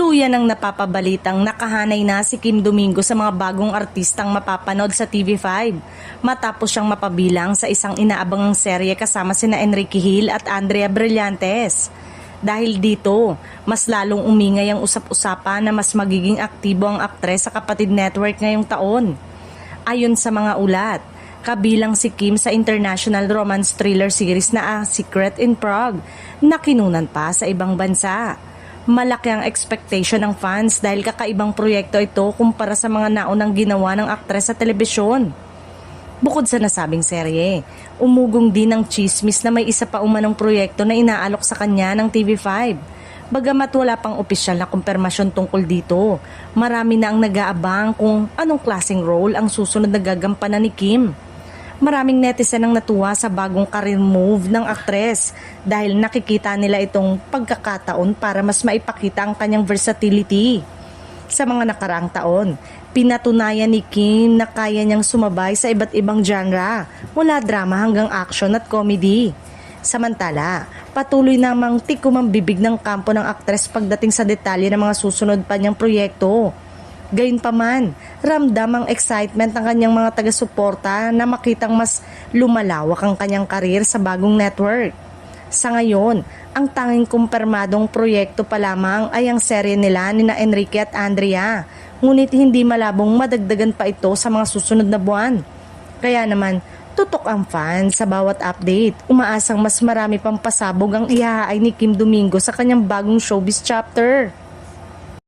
Tuluyan ang napapabalitang nakahanay na si Kim Domingo sa mga bagong artistang mapapanood sa TV5 matapos siyang mapabilang sa isang inaabangang serye kasama sina Enrique Hill at Andrea Brillantes. Dahil dito, mas lalong umingay ang usap-usapan na mas magiging aktibo ang aktres sa Kapatid Network ngayong taon. Ayon sa mga ulat, kabilang si Kim sa international romance thriller series na A Secret in Prague na kinunan pa sa ibang bansa. Malaki ang expectation ng fans dahil kakaibang proyekto ito kumpara sa mga naunang ginawa ng aktres sa telebisyon. Bukod sa nasabing serye, umugong din ang chismis na may isa pa umanong proyekto na inaalok sa kanya ng TV5. Bagamat wala pang opisyal na kumpirmasyon tungkol dito, marami na ang nag-aabang kung anong klaseng role ang susunod na gagampanan ni Kim. Maraming netizen ang natuwa sa bagong career move ng aktres dahil nakikita nila itong pagkakataon para mas maipakita ang kanyang versatility. Sa mga nakaraang taon, pinatunayan ni Kim na kaya niyang sumabay sa iba't ibang genre, mula drama hanggang action at comedy. Samantala, patuloy namang tikom ang bibig ng kampo ng aktres pagdating sa detalye ng mga susunod pa niyang proyekto. Gayunpaman, ramdam ang excitement ng kanyang mga taga-suporta na makitang mas lumalawak ang kanyang karir sa bagong network. Sa ngayon, ang tanging kumpirmadong proyekto pa lamang ay ang serye nila ni na Enrique at Andrea, ngunit hindi malabong madagdagan pa ito sa mga susunod na buwan. Kaya naman, tutok ang fans sa bawat update, umaasang mas marami pang pasabog ang ihahaay ni Kim Domingo sa kanyang bagong showbiz chapter.